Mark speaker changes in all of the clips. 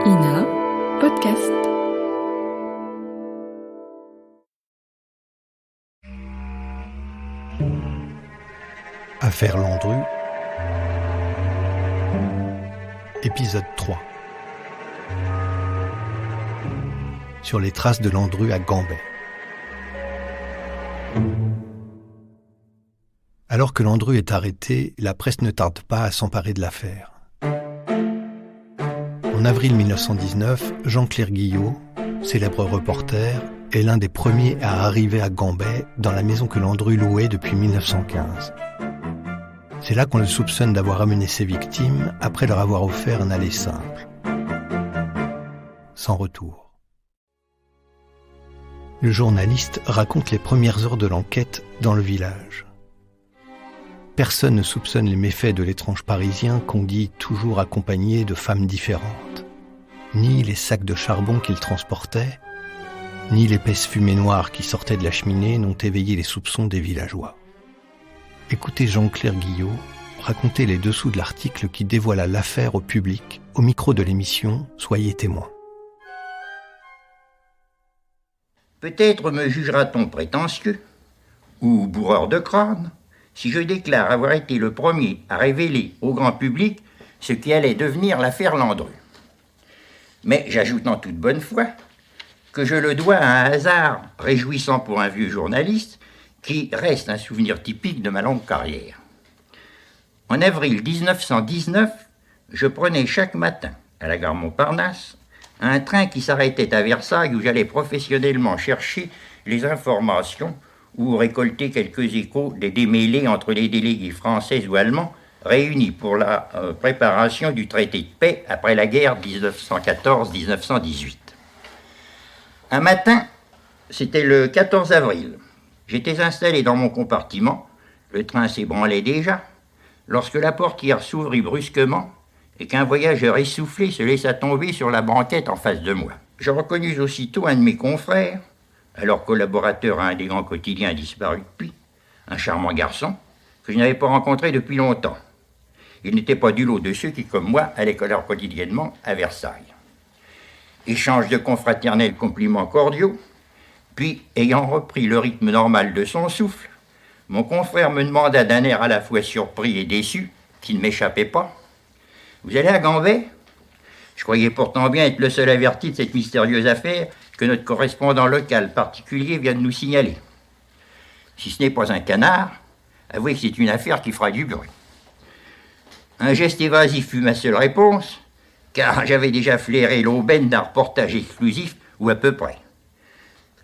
Speaker 1: Ina Podcast.
Speaker 2: Affaire Landru, épisode 3. Sur les traces de Landru à Gambais. Alors que Landru est arrêté, la presse ne tarde pas à s'emparer de l'affaire. En avril 1919, Jean-Claire Guillot, célèbre reporter, est l'un des premiers à arriver à Gambais, dans la maison que Landru louait depuis 1915. C'est là qu'on le soupçonne d'avoir amené ses victimes après leur avoir offert un aller simple. Sans retour. Le journaliste raconte les premières heures de l'enquête dans le village. Personne ne soupçonne les méfaits de l'étrange Parisien qu'on dit toujours accompagné de femmes différentes. Ni les sacs de charbon qu'il transportait, ni l'épaisse fumée noire qui sortait de la cheminée n'ont éveillé les soupçons des villageois. Écoutez Jean-Claire Guillot raconter les dessous de l'article qui dévoila l'affaire au public, au micro de l'émission « Soyez témoins ».
Speaker 3: Peut-être me jugera-t-on prétentieux ou bourreur de crâne si je déclare avoir été le premier à révéler au grand public ce qui allait devenir l'affaire Landru. Mais j'ajoute en toute bonne foi que je le dois à un hasard réjouissant pour un vieux journaliste qui reste un souvenir typique de ma longue carrière. En avril 1919, je prenais chaque matin, à la gare Montparnasse, un train qui s'arrêtait à Versailles où j'allais professionnellement chercher les informations ou récolter quelques échos des démêlés entre les délégués français ou allemands réunis pour la préparation du traité de paix après la guerre 1914-1918. Un matin, c'était le 14 avril, j'étais installé dans mon compartiment, le train s'ébranlait déjà, lorsque la portière s'ouvrit brusquement et qu'un voyageur essoufflé se laissa tomber sur la banquette en face de moi. Je reconnus aussitôt un de mes confrères, alors collaborateur à un des grands quotidiens disparus depuis, un charmant garçon que je n'avais pas rencontré depuis longtemps. Il n'était pas du lot de ceux qui, comme moi, allaient alors quotidiennement à Versailles. Échange de confraternels compliments cordiaux, puis, ayant repris le rythme normal de son souffle, mon confrère me demanda d'un air à la fois surpris et déçu, qui ne m'échappait pas, « Vous allez à Gambais ?» Je croyais pourtant bien être le seul averti de cette mystérieuse affaire que notre correspondant local particulier vient de nous signaler. Si ce n'est pas un canard, avouez que c'est une affaire qui fera du bruit. Un geste évasif fut ma seule réponse, car j'avais déjà flairé l'aubaine d'un reportage exclusif, ou à peu près.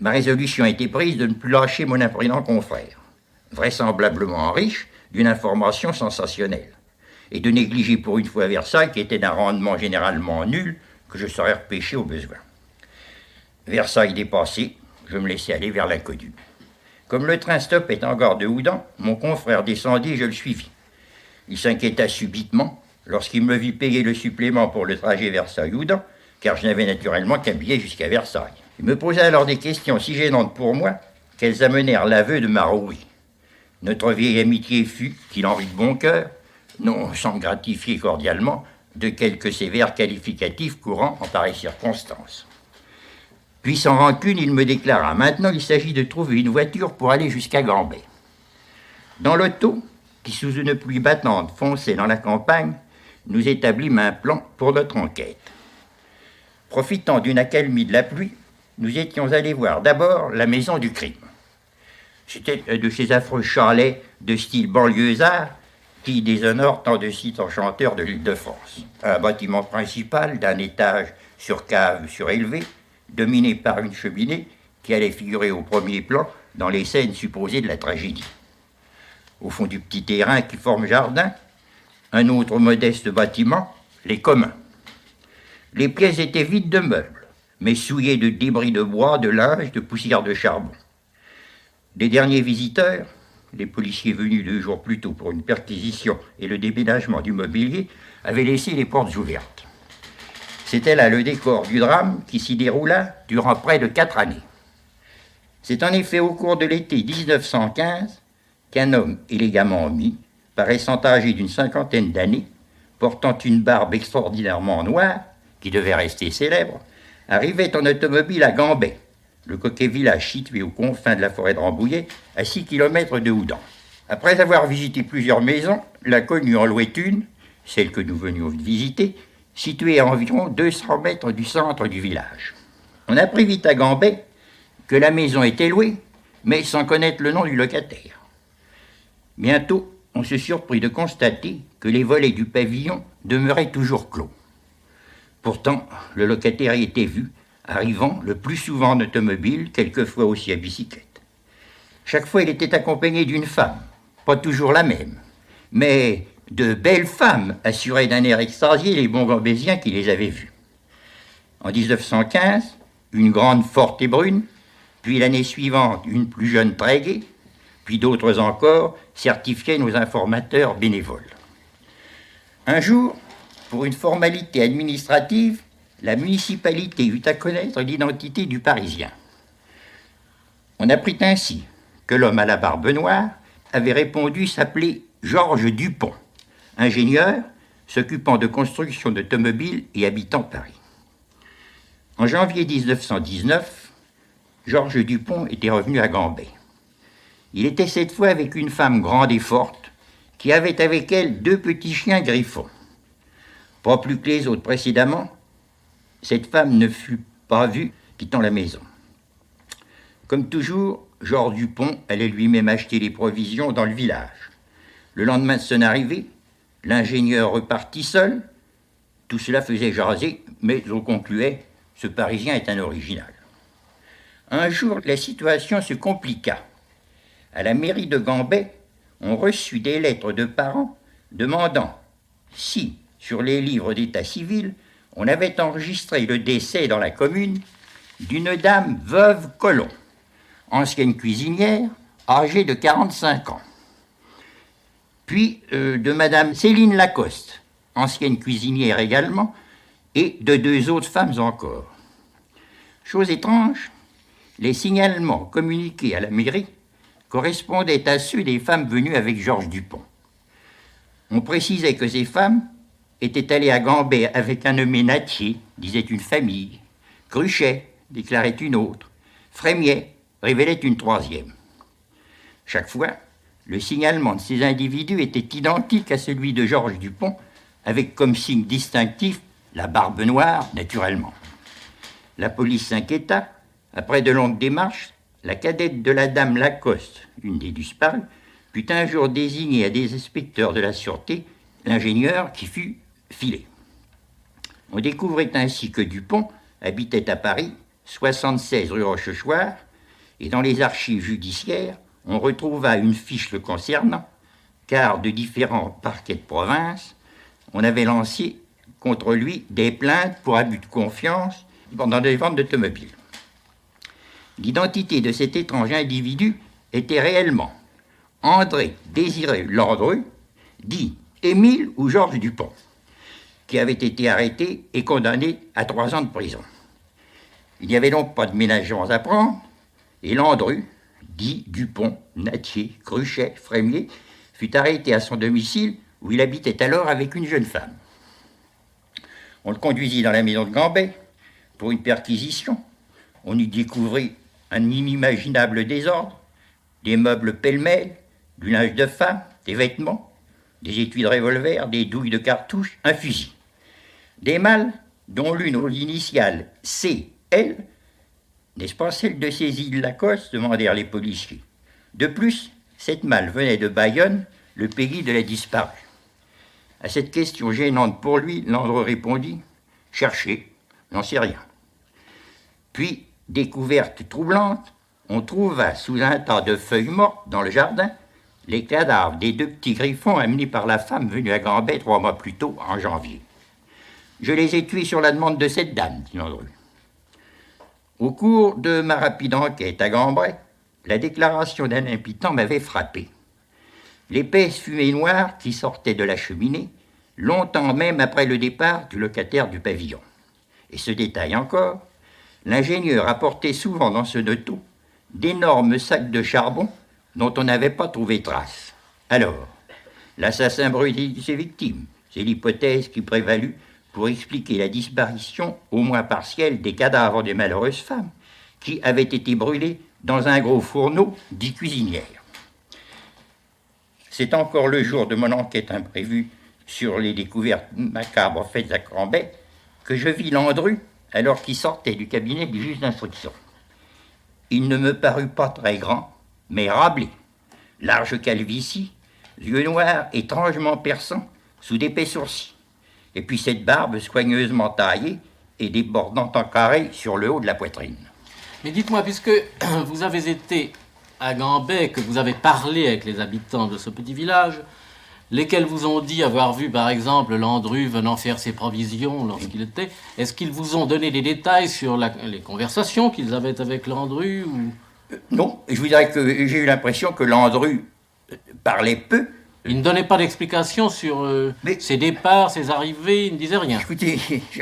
Speaker 3: Ma résolution était prise de ne plus lâcher mon imprudent confrère, vraisemblablement riche d'une information sensationnelle, et de négliger pour une fois Versailles, qui était d'un rendement généralement nul, que je saurais repêcher au besoin. Versailles dépassé, je me laissai aller vers l'inconnu. Comme le train stoppait en gare de Houdan, mon confrère descendit et je le suivis. Il s'inquiéta subitement lorsqu'il me vit payer le supplément pour le trajet Versailles-Houdan, car je n'avais naturellement qu'un billet jusqu'à Versailles. Il me posa alors des questions si gênantes pour moi qu'elles amenèrent l'aveu de ma rouerie. Notre vieille amitié fut, qu'il en rit de bon cœur, non sans me gratifier cordialement, de quelques sévères qualificatifs courants en pareilles circonstances. Puis sans rancune, il me déclara « Maintenant, il s'agit de trouver une voiture pour aller jusqu'à Gambais. » Dans l'auto, qui sous une pluie battante fonçait dans la campagne, nous établîmes un plan pour notre enquête. Profitant d'une accalmie de la pluie, nous étions allés voir d'abord la maison du crime. C'était de ces affreux chalets de style banlieusard qui déshonorent tant de sites enchanteurs de l'Île-de-France. Un bâtiment principal d'un étage sur cave surélevé, dominé par une cheminée qui allait figurer au premier plan dans les scènes supposées de la tragédie. Au fond du petit terrain qui forme jardin, un autre modeste bâtiment, les communs. Les pièces étaient vides de meubles, mais souillées de débris de bois, de linge, de poussière de charbon. Les derniers visiteurs, les policiers venus 2 jours plus tôt pour une perquisition et le déménagement du mobilier, avaient laissé les portes ouvertes. C'était là le décor du drame qui s'y déroula durant près de 4 années. C'est en effet au cours de l'été 1915 qu'un homme élégamment mis, paraissant âgé d'une 50aine d'années, portant une barbe extraordinairement noire, qui devait rester célèbre, arrivait en automobile à Gambais, le coquet village situé aux confins de la forêt de Rambouillet, à 6 km de Houdan. Après avoir visité plusieurs maisons, l'inconnu en louait une, celle que nous venions de visiter, située à environ 200 mètres du centre du village. On apprit vite à Gambais que la maison était louée, mais sans connaître le nom du locataire. Bientôt, on se surprit de constater que les volets du pavillon demeuraient toujours clos. Pourtant, le locataire y était vu, arrivant le plus souvent en automobile, quelquefois aussi à bicyclette. Chaque fois, il était accompagné d'une femme, pas toujours la même, mais de belles femmes assuraient d'un air extasié les bons gambésiens qui les avaient vues. En 1915, une grande forte et brune, puis l'année suivante, une plus jeune très gaie, puis d'autres encore certifiaient nos informateurs bénévoles. Un jour, pour une formalité administrative, la municipalité eut à connaître l'identité du Parisien. On apprit ainsi que l'homme à la barbe noire avait répondu s'appeler Georges Dupont, ingénieur s'occupant de construction d'automobiles et habitant Paris. En janvier 1919, Georges Dupont était revenu à Gambais. Il était cette fois avec une femme grande et forte qui avait avec elle 2 petits chiens griffons. Pas plus que les autres précédemment, cette femme ne fut pas vue quittant la maison. Comme toujours, Georges Dupont allait lui-même acheter les provisions dans le village. Le lendemain de son arrivée, l'ingénieur repartit seul. Tout cela faisait jaser, mais on concluait « ce Parisien est un original ». Un jour, la situation se compliqua. À la mairie de Gambais, on reçut des lettres de parents demandant si, sur les livres d'état civil, on avait enregistré le décès dans la commune d'une dame veuve Colomb, ancienne cuisinière, âgée de 45 ans. Puis de madame Céline Lacoste, ancienne cuisinière également, et de 2 autres femmes encore. Chose étrange, les signalements communiqués à la mairie correspondaient à ceux des femmes venues avec Georges Dupont. On précisait que ces femmes étaient allées à Gambais avec un nommé Natier, disait une famille, Cruchet, déclarait une autre, Frémiet, révélait une 3e. Chaque fois, le signalement de ces individus était identique à celui de Georges Dupont, avec comme signe distinctif la barbe noire, naturellement. La police s'inquiéta. Après de longues démarches, la cadette de la dame Lacoste, une des disparues, fut un jour désignée à des inspecteurs de la sûreté, l'ingénieur qui fut filé. On découvrait ainsi que Dupont habitait à Paris, 76 rue Rochechouart, et dans les archives judiciaires, on retrouva une fiche le concernant, car de différents parquets de province, on avait lancé contre lui des plaintes pour abus de confiance pendant des ventes d'automobiles. L'identité de cet étrange individu était réellement André Désiré Landru, dit Émile ou Georges Dupont, qui avait été arrêté et condamné à 3 ans de prison. Il n'y avait donc pas de ménagements à prendre, et Landru, dit Dupont, Natier, Cruchet, Frémier, fut arrêté à son domicile où il habitait alors avec une jeune femme. On le conduisit dans la maison de Gambais pour une perquisition. On y découvrit un inimaginable désordre, des meubles pêle-mêle, du linge de femme, des vêtements, des étuis de revolver, des douilles de cartouches, un fusil. Des malles, dont l'une aux initiales C.L., n'est-ce pas celle de Cécile Lacoste, demandèrent les policiers. De plus, cette malle venait de Bayonne, le pays de la disparue. À cette question gênante pour lui, Landru répondit « Cherchez, j'en sais rien ». Puis, découverte troublante, on trouva sous un tas de feuilles mortes dans le jardin les cadavres des 2 petits griffons amenés par la femme venue à Gambais 3 mois plus tôt, en janvier. « Je les ai tués sur la demande de cette dame, dit Landru. Au cours de ma rapide enquête à Gambais, la déclaration d'un imputant m'avait frappé. L'épaisse fumée noire qui sortait de la cheminée, longtemps même après le départ du locataire du pavillon. Et ce détail encore, l'ingénieur apportait souvent dans ce auto d'énormes sacs de charbon dont on n'avait pas trouvé trace. Alors, l'assassin brûlait ses victimes, c'est l'hypothèse qui prévalut pour expliquer la disparition, au moins partielle, des cadavres des malheureuses femmes qui avaient été brûlées dans un gros fourneau dit cuisinière. C'est encore le jour de mon enquête imprévue sur les découvertes macabres faites à Cambrai que je vis Landru alors qu'il sortait du cabinet du juge d'instruction. Il ne me parut pas très grand, mais râblé, large calvitie, yeux noirs étrangement perçants sous d'épais sourcils, et puis cette barbe soigneusement taillée et débordant en carré sur le haut de la poitrine.
Speaker 4: Mais dites-moi, puisque vous avez été à Gambais, que vous avez parlé avec les habitants de ce petit village, lesquels vous ont dit avoir vu, par exemple, Landru venant faire ses provisions lorsqu'il était, est-ce qu'ils vous ont donné des détails sur les conversations qu'ils avaient avec Landru ou...
Speaker 3: Non, je vous dirais que j'ai eu l'impression que Landru parlait peu.
Speaker 4: Il ne donnait pas d'explication sur ses départs, ses arrivées, il ne disait rien.
Speaker 3: Écoutez,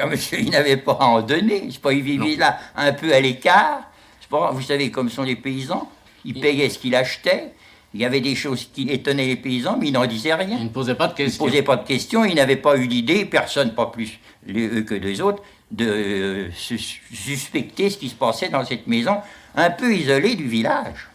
Speaker 3: monsieur, il n'avait pas à en donner. Je sais pas, il vivait là un peu à l'écart. Vous savez, comme sont les paysans, ils payaient ce qu'ils achetaient. Il y avait des choses qui étonnaient les paysans, mais ils n'en disaient rien.
Speaker 4: Il ne posait pas de questions.
Speaker 3: Il ne posait pas de questions, il n'avait pas eu l'idée, personne, pas plus eux que les autres, de suspecter ce qui se passait dans cette maison un peu isolée du village.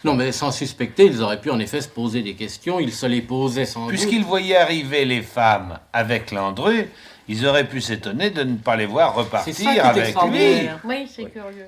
Speaker 4: Non, mais sans suspecter, ils auraient pu en effet se poser des questions, ils se les posaient sans doute.
Speaker 5: Puisqu'ils voyaient arriver les femmes avec Landru, ils auraient pu s'étonner de ne pas les voir repartir avec lui.
Speaker 6: Oui, c'est curieux.